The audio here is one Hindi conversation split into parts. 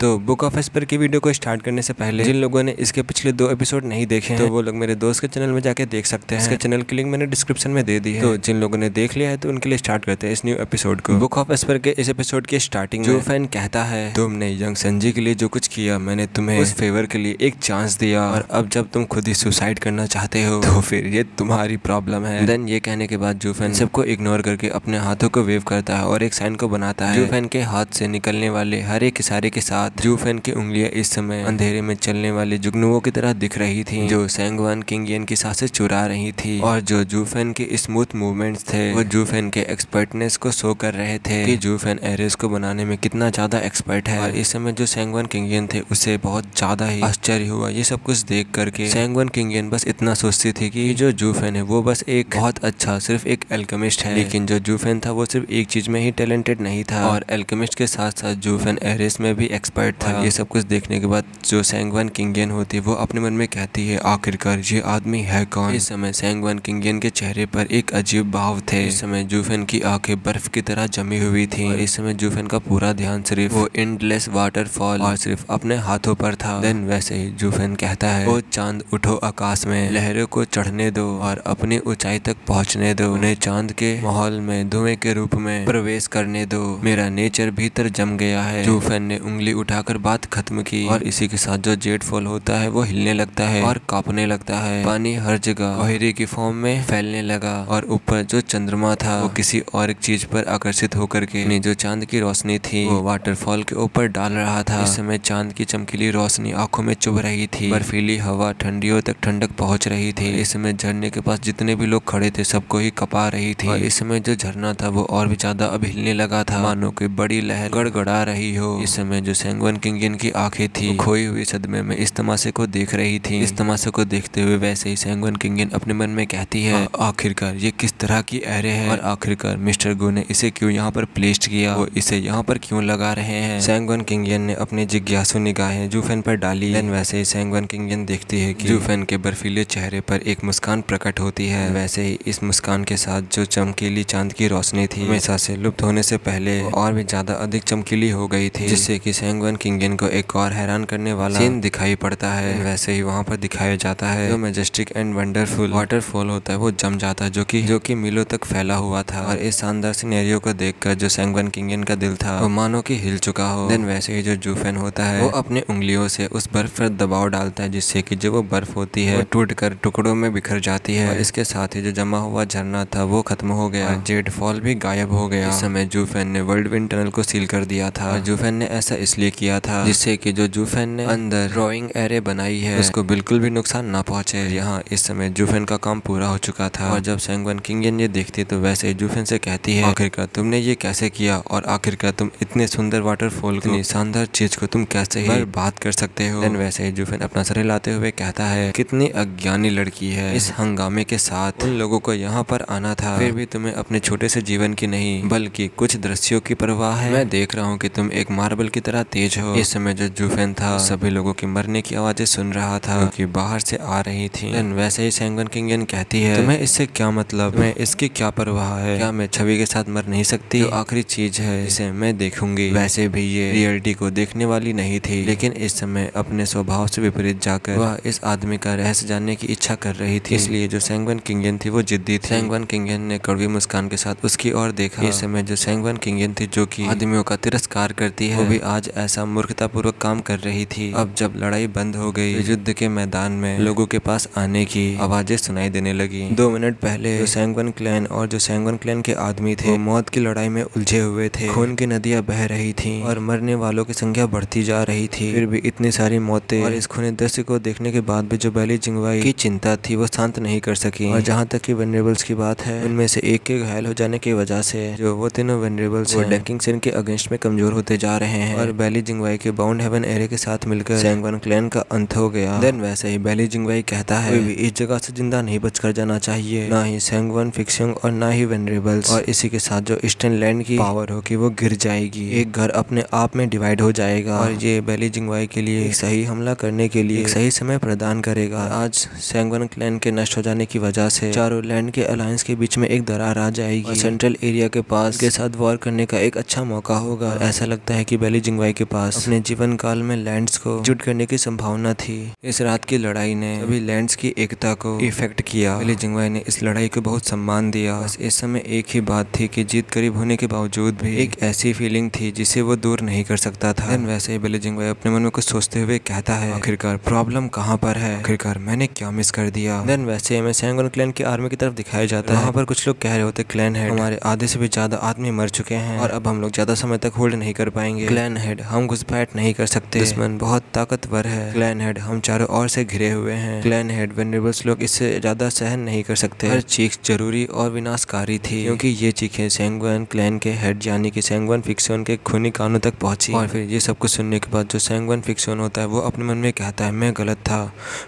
तो बुक ऑफ एस्पर की वीडियो को स्टार्ट करने से पहले जिन लोगों ने इसके पिछले 2 एपिसोड नहीं देखे तो वो लोग मेरे दोस्त के चैनल में जाके देख सकते हैं। इसके चैनल की लिंक मैंने डिस्क्रिप्शन में दे दी है। तो जिन लोगों ने देख लिया है तो उनके लिए स्टार्ट करते हैं इस न्यू एपिसोड को। बुक ऑफ एस्पर के इस एपिसोड के स्टार्टिंग में फैन कहता है, तुमने यंग संजी के लिए जो कुछ किया, मैंने तुम्हें उस फेवर के लिए एक चांस दिया, और अब जब तुम खुद ही सुसाइड करना चाहते हो तो फिर ये तुम्हारी प्रॉब्लम है। देन ये कहने के बाद जूफेन सबको इग्नोर करके अपने हाथों को वेव करता है और एक साइन को बनाता है। जूफेन के हाथ से निकलने वाले हर एक इशारे के साथ जूफेन की उंगलियां इस समय अंधेरे में चलने वाले जुगनुओं की तरह दिख रही थी, जो सैंगवान किंगियन की सांसें चुरा रही थी। और जो जूफेन के स्मूथ मूवमेंट्स थे वो जूफेन के एक्सपर्टनेस को शो कर रहे थे कि जूफेन एरेस को बनाने में कितना ज्यादा एक्सपर्ट है। और इस समय जो सैंगवान किंगियन थे उसे बहुत ज्यादा ही आश्चर्य हुआ ये सब कुछ देख करके। सैंगवान किंगियन बस इतना सोचती थी कि जो जूफेन है वो बस एक बहुत अच्छा सिर्फ एक एल्केमिस्ट है, लेकिन जो जूफेन था वो सिर्फ एक चीज में ही टैलेंटेड नहीं था, और एल्केमिस्ट के साथ साथ जूफेन एरेस में भी एक्सपर्ट था। ये सब कुछ देखने के बाद जो सैंगवान किंगियन होती है वो अपने मन में कहती है, आखिरकार ये आदमी है कौन। इस समय सैंगवान किंगियन के चेहरे पर एक अजीब भाव थे। इस समय जूफेन की आंखें बर्फ की तरह जमी हुई थी, और इस समय जूफेन का पूरा ध्यान सिर्फ वो एंडलेस वाटरफॉल और सिर्फ अपने हाथों पर था। देन वैसे ही जूफेन कहता है, ओ चांद उठो आकाश में, लहरों को चढ़ने दो और अपनी ऊंचाई तक पहुंचने दो, उन्हें चांद के माहौल में धुएं के रूप में प्रवेश करने दो, मेरा नेचर भीतर जम गया है। जूफेन ने उंगली उठाकर बात खत्म की, और इसी के साथ जो जेट फॉल होता है वो हिलने लगता है और कांपने लगता है। पानी हर जगह कोहरे की फॉर्म में फैलने लगा, और ऊपर जो चंद्रमा था वो किसी और एक चीज पर आकर्षित होकर के अपनी जो चांद की रोशनी थी वो वाटरफॉल के ऊपर डाल रहा था। इस समय चांद की चमकीली रोशनी आंखों में चुभ रही थी, बर्फीली हवा ठंडियों तक ठंडक पहुंच रही थी। इस समय झरने के पास जितने भी लोग खड़े थे सबको ही कपा रही थी, और इस समय जो झरना था वो और भी ज्यादा अब हिलने लगा था, मानो कोई बड़ी लहर गड़गड़ा रही हो। इस समय जो सैंगवान किंगियन की आंखें थी खोई हुई सदमे में इस तमाशे को देख रही थी। इस तमाशे को देखते हुए वैसे ही सैंगवान किंगियन अपने मन में कहती है, आखिरकार ये किस तरह की एरे है, और आखिरकार मिस्टर गो ने इसे क्यों यहाँ पर प्लेस्ड किया, वो इसे यहाँ पर क्यों लगा रहे हैं। सैंगवान किंगियन ने अपनी जिज्ञासु निगाहें जूफेन पर डाली। देन वैसे ही सैंगवान किंगियन देखती है कि जूफेन के बर्फीले चेहरे पर एक मुस्कान प्रकट होती है। वैसे ही इस मुस्कान के साथ जो चमकीली चांद की रोशनी थी हमेशा से लुप्त होने से पहले और भी ज्यादा अधिक चमकीली हो गई थी, जिससे कि सैंगवान किंगियन को एक और हैरान करने वाला सीन दिखाई पड़ता है। वैसे ही वहाँ पर दिखाया जाता है जो मैजेस्टिक एंड वंडरफुल वाटरफॉल होता है वो जम जाता है, जो कि मीलों तक फैला हुआ था। और इस शानदार सिनेरियो को देखकर जो सैंगवान किंगियन का दिल था वो मानो कि हिल चुका हो। देन वैसे ही जो जूफेन होता है वो अपने उंगलियों से उस बर्फ पर दबाव डालता है, जिससे कि जो वो बर्फ होती है वो टूटकर टुकड़ों में बिखर जाती है, और इसके साथ ही जो जमा हुआ झरना था वो खत्म हो गया, जेट फॉल भी गायब हो गया। इस समय जूफेन ने वर्ल्ड विंड टनल को सील कर दिया था, और जूफेन ने ऐसा इसलिए किया था जिससे कि जो जूफेन ने अंदर ड्रॉइंग एरे बनाई है उसको बिल्कुल भी नुकसान ना पहुंचे। यहाँ इस समय जूफेन का काम पूरा हो चुका था, और जब सैंगवान किंगियन ये देखती तो वैसे ही जूफेन से कहती है, आखिरकार तुमने ये कैसे किया, और आखिरकार तुम इतने सुंदर वाटरफॉल को, इतनी शानदार चीज को तुम कैसे ही बात कर सकते हो। देन वैसे ही जूफेन अपना सर हिलाते हुए कहता है, कितनी अज्ञानी लड़की है, इस हंगामे के साथ उन लोगों को यहाँ पर आना था, फिर भी तुम्हें अपने छोटे से जीवन की नहीं बल्कि कुछ दृश्यों की परवाह है। मैं देख रहा हूँ कि तुम एक मार्बल की तरह तेज हो। इस समय जो जूफेन था सभी लोगों की मरने की आवाजें सुन रहा था जो कि बाहर से आ रही थी। देन वैसे ही सैंगवान किंगियन कहती है, तुम्हें इससे क्या मतलब, तुम्हें इसकी क्या परवाह है, क्या मैं छवि के साथ मर नहीं सकती, जो आखिरी चीज है इसे मैं देखूंगी। वैसे भी ये रियलिटी को देखने वाली नहीं थी, लेकिन इस समय अपने स्वभाव से विपरीत जाकर वह इस आदमी का रहस्य जानने की इच्छा कर रही थी, इसलिए जो सैंगवान किंगियन थी वो जिद्दी थी। सैंगवान किंगियन ने कड़वी मुस्कान के साथ उसकी ओर देखा। इस समय जो सैंगवान किंगियन थी जो कि आदमियों का तिरस्कार करती है वो भी आज ऐसा मूर्खतापूर्वक काम कर रही थी। अब जब लड़ाई बंद हो गई, युद्ध के मैदान में लोगों के पास आने की आवाजें सुनाई देने लगी। 2 मिनट पहले जो सैंगवान क्लैन और जो सैंगवान क्लैन के आदमी थे वो मौत की लड़ाई में उलझे हुए थे, खून की नदियां बह रही थी और मरने वालों की संख्या बढ़ती जा रही थी। फिर भी इतनी सारी मौतें और इस खूनी दृश्य को देखने के बाद भी जो बैली जिंगवाई की चिंता थी वो शांत नहीं कर सकी। और जहाँ तक की वेनरेबल्स की बात है, उनमें से एक के घायल हो जाने की वजह से जो वो तीनों वेनरेबल्स वो डैकिंग सिन के अगेंस्ट में कमजोर होते जा रहे हैं, और बैली जिंगवाई के बाउंड हेवन एरे के साथ मिलकर सैंगवान क्लैन का अंत हो गया। देन वैसे ही बैली जिंगवाई कहता है, कोई भी इस जगह से जिंदा नहीं बचकर जाना चाहिए, ना ही सैंगवान फिक्सिंग और ना ही वेनरेबल्स, और इसी के साथ जो ईस्टर्न लैंड की पावर होगी वो गिर जाएगी, एक घर अपने आप में डिवाइड हो जाएगा, और ये बैली जिंगवाई के लिए एक सही हमला करने के लिए एक सही समय प्रदान करेगा। आज सैंगवान क्लैन के नष्ट हो जाने की वजह से चारों लैंड के अलायंस के बीच में एक दरार आ जाएगी, और सेंट्रल एरिया के पास के साथ वॉर करने का एक अच्छा मौका होगा। ऐसा लगता है कि बैली जिंगवाई के पास अपने जीवन काल में लैंड्स को जुट करने की संभावना थी। इस रात की लड़ाई ने सभी लैंड्स की एकता को इफेक्ट किया। बेली जिंगवाई ने इस लड़ाई को बहुत सम्मान दिया। बस इस समय एक ही बात थी कि जीत करीब होने के बावजूद भी एक ऐसी फीलिंग थी जिसे वो दूर नहीं कर सकता था। वैसे ही बेली जिंगवाई अपने मन में कुछ सोचते हुए कहता है, आखिरकार प्रॉब्लम कहाँ पर है, आखिरकार मैंने क्या मिस कर दिया। देन वैसे हमें सैंगवन क्लैन की आर्मी की तरफ दिखाया जाता है। वहाँ पर कुछ लोग कह रहे होते, क्लैन हेड हमारे आधे से भी ज्यादा आदमी मर चुके हैं और अब हम लोग ज्यादा समय तक होल्ड नहीं कर पाएंगे। क्लैन हेड हम घुसपैठ नहीं कर सकते, दुश्मन बहुत ताकतवर है। क्लैन हेड हम चारों ओर से घिरे हुए हैं। क्लैन हेड वेनरेबल्स लोग इससे ज्यादा सहन नहीं कर सकते। हर चीख जरूरी और विनाशकारी थी क्योंकि ये चीखें सैंगवन क्लैन के हेड यानी कि सैंगवन फिक्सियोन के खूनी कानों तक पहुंची। और फिर ये सब कुछ सुनने के बाद जो सैंगवन फिक्सियोन होता है वो अपने मन में कहता है, मैं गलत था,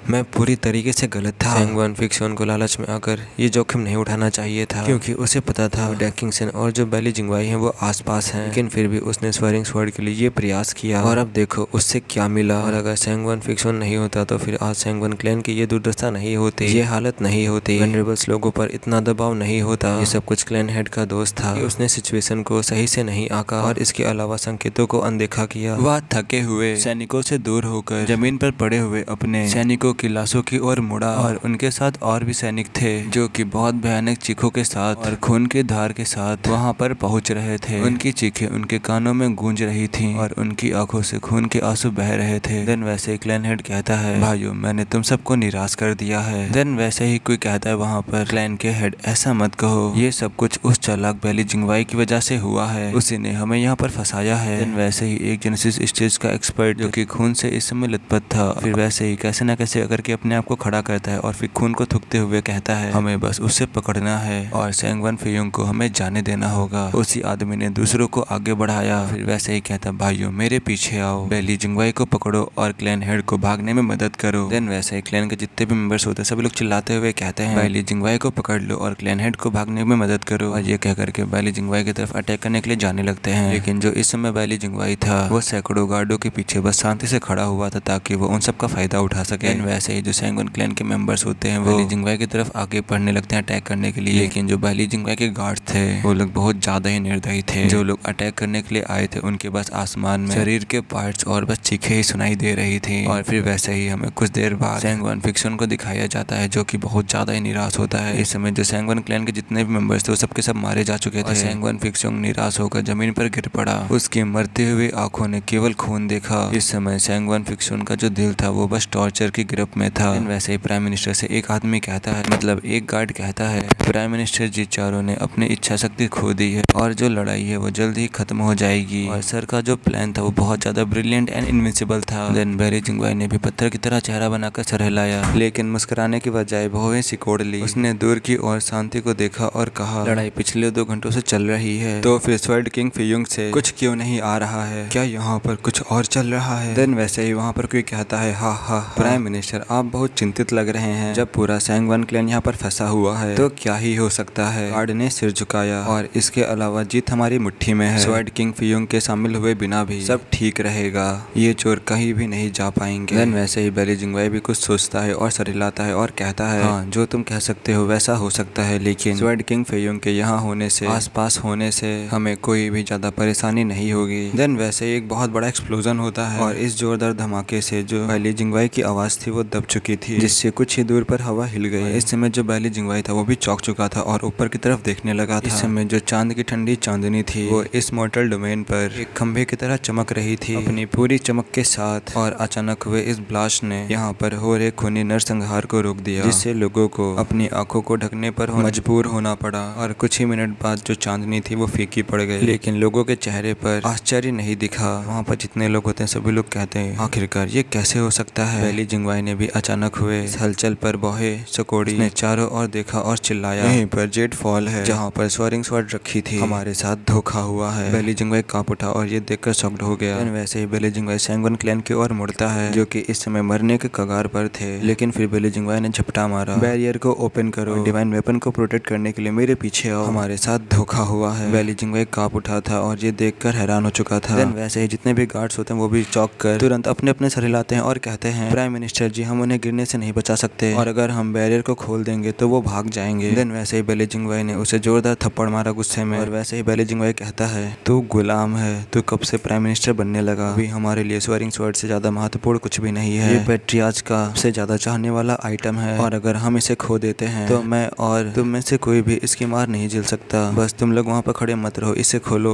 मैं पूरी तरीके से गलत था। सैंगवन फिक्सियोन को लालच में आकर ये जोखिम नहीं उठाना चाहिए था क्योंकि उसे पता था डैकिंगसन और जो बेली जिंगवाई हैं वो आसपास हैं, लेकिन फिर भी उसने स्वेरिंग स्वॉर्ड के लिए ये प्रयास किया और अब देखो उससे क्या मिला। और अगर सैंगवन फिक्सियोन नहीं होता तो फिर आज सैंगवन क्लैन की ये दुर्दशा नहीं होती, ये हालत नहीं होती, वेनरेबल्स लोगों पर इतना दबाव नहीं होता। ये सब कुछ क्लैन हेड का दोस्त था, उसने सिचुएशन को सही से नहीं आंका और इसके अलावा संकेतों को अनदेखा किया। वह थके हुए सैनिकों से दूर होकर जमीन पर पड़े हुए अपने सैनिकों की लाशों की ओर मुड़ा और उनके साथ और भी सैनिक थे जो कि बहुत भयानक चीखों के साथ और खून की धार के साथ वहां पर पहुंच रहे थे। उनकी चीखें उनके कानों में गूंज रही थीं और उनकी आंखों से खून के आंसू बह रहे थे। देन वैसे क्लैन हेड कहता है, भाइयों मैंने तुम सबको निराश कर दिया है। देन वैसे ही कोई कहता है वहां पर, क्लैन के हेड ऐसा मत कहो, ये सब कुछ उस चालाक बेली जिंगवाई की वजह से हुआ है, उसी ने हमें यहाँ पर फंसाया है। देन वैसे ही एक जेनेसिस स्टेज का एक्सपर्ट जो कि खून से इस समय लथपथ था, फिर वैसे ही कैसे न कैसे करके अपने आप को खड़ा करता है और फिर खून को थूकते हुए कहता है, हमें बस उससे पकड़ना है और सैंगवन फियोंग को हमें जाने देना होगा। उसी आदमी ने दूसरों को आगे बढ़ाया। फिर वैसे ही कहता, भाइयों मेरे पीछे आओ, बेली जिंगवाई को पकड़ो और क्लैन हेड को भागने में मदद करो। देन वैसे ही क्लैन के जितने भी मेंबर्स होते हैं सभी लोग चिल्लाते हुए कहते हैं, बेली जिंगवाई को पकड़ लो और क्लैन हेड को भागने में मदद करो। और ये कह करके बेली जिंगवाई की तरफ अटैक करने के लिए जाने लगते हैं, लेकिन जो इस समय बेली जिंगवाई था वो सैकड़ों गार्डों के पीछे बस शांति से खड़ा हुआ था ताकि वो उन सब का फायदा उठा सके। वैसे ही जो सैंगवन क्लैन के मेंबर्स होते हैं वो बेली जिंगवाई की तरफ आगे बढ़ने लगते हैं अटैक करने के लिए, लेकिन जो बेली जिंगवाई के गार्ड थे वो लोग बहुत ज्यादा ही निर्दयी थे। जो लोग अटैक करने के लिए आए थे उनके बस आसमान में शरीर के पार्ट्स और बस चीखें ही सुनाई दे रही थी। और फिर वैसे ही हमें कुछ देर बाद सैंगवन फिक्सियोन को दिखाया जाता है जो कि बहुत ज्यादा ही निराश होता है। इस समय जो सैंगवन क्लैन के जितने भी मेंबर्स थे वो सबके सब मारे जा चुके थे। सैंगवन फिक्सियोन निराश होकर जमीन पर गिर पड़ा, उसकी मरते हुए आंखों ने केवल खून देखा। इस समय सैंगवन फिक्सियोन का जो दिल था वो बस टॉर्चर की गिरफ्त में था। वैसे ही प्राइम मिनिस्टर से एक आदमी कहता है, मतलब एक गार्ड कहता है, प्राइम मिनिस्टर जी चारों ने अपनी इच्छा शक्ति खो दी है और जो लड़ाई है वो जल्द ही खत्म हो जाएगी और सर का जो प्लान था वो बहुत ज्यादा ब्रिलियंट एंड इनविंसिबल था। देन बेली जिंगवाई ने भी पत्थर की तरह चेहरा बनाकर सर हिलाया, लेकिन मुस्कुराने की बजाय भौहें सिकोड़ ली। उसने दूर की ओर शांति को देखा और कहा, लड़ाई पिछले 2 घंटों से चल रही है तो फिर स्वर्ड किंग फियोंग से कुछ क्यों नहीं आ रहा है, क्या यहाँ पर कुछ और चल रहा है। देन वैसे ही वहाँ पर कोई कहता है, हा हा प्राइम मिनिस्टर आप बहुत चिंतित लग रहे हैं, जब पूरा सैंगवन क्लैन यहाँ पर फंसा हुआ है तो क्या ही हो सकता है। गार्ड ने सिर झुकाया, और इसके अलावा जीत हमारी मुट्ठी में है, स्वर्ड किंग फियोंग के शामिल हुए बिना भी सब ठीक रहेगा, ये चोर कहीं भी नहीं जा पाएंगे। देन वैसे ही बेली जिंगवाई भी कुछ सोचता है और सर हिलाता है और कहता है, हाँ जो तुम कह सकते हो वैसा हो सकता है, लेकिन स्वर्ड किंग फियोंग के यहाँ होने से, आसपास होने से हमें कोई भी ज्यादा परेशानी नहीं होगी। देन वैसे ही एक बहुत बड़ा एक्सप्लोजन होता है और इस जोरदार धमाके से जो बेली जिंगवाई की आवाज थी वो दब चुकी थी, जिससे कुछ ही दूर पर हवा हिल गई। इस समय जो बेली जिंगवाई था वो भी चौंक चुका था और ऊपर की तरफ देखने लगा था। इस समय जो चांद की ठंडी चांदनी थी वो इस मॉर्टल डोमेन पर एक खंभे की तरह चमक रही थी अपनी पूरी चमक के साथ, और अचानक हुए इस ब्लास्ट ने यहाँ पर हो रहे खूनी नरसंहार को रोक दिया, जिससे लोगों को अपनी आंखों को ढकने पर मजबूर होना पड़ा। और कुछ ही मिनट बाद जो चांदनी थी वो फीकी पड़ गई, लेकिन लोगों के चेहरे पर आश्चर्य नहीं दिखा। वहाँ पर जितने लोग होते हैं सभी लोग कहते हैं, आखिरकार ये कैसे हो सकता है। बेली जिंगवाई ने भी अचानक हुए इस हलचल पर बौहे सकोड़ी ने चारों ओर देखा और चिल्लाया, यहीं पर जेड फॉल है जहाँ पर स्वेरिंग स्वॉर्ड रखी थी, हमारे साथ धोखा हुआ है। बेली जिंगवाई कांप उठा और ये देखकर शॉक्ड हो गया। वैसे ही बेली जिंगवाई सैंगवन क्लैन की ओर मुड़ता है जो कि इस समय मरने के कगार पर थे, लेकिन फिर बेली जिंगवाई ने झपटा मारा, बैरियर को ओपन करो, डिवाइन वेपन को प्रोटेक्ट करने के लिए मेरे पीछे आओ, हमारे साथ धोखा हुआ है। बेली जिंगवाई कांप उठा था और ये देखकर हैरान हो चुका था। देन वैसे ही जितने भी गार्ड्स होते हैं वो भी चौंक कर तुरंत अपने अपने सर हिलाते हैं और कहते हैं, प्राइम मिनिस्टर जी हम उन्हें गिरने से नहीं बचा सकते, और अगर हम बैरियर को खोल देंगे तो वो भाग जाएंगे। देन वैसे ही बेली जिंगवाई ने उसे जोरदार थप्पड़ मारा गुस्से में, और वैसे ही बेली जिंगवाई कहता है, तू गुलाम है, तू कब से प्राइम मिनिस्टर बनने लगा। अभी हमारे लिए स्वेरिंग स्वॉर्ड से ज्यादा महत्वपूर्ण कुछ भी नहीं है। ये पैट्रियार्च का सबसे ज्यादा चाहने वाला आइटम है और अगर हम इसे खो देते हैं तो मैं और तुम में से कोई भी इसकी मार नहीं झेल सकता। बस तुम लोग वहाँ पर खड़े मत रहो, इसे खोलो।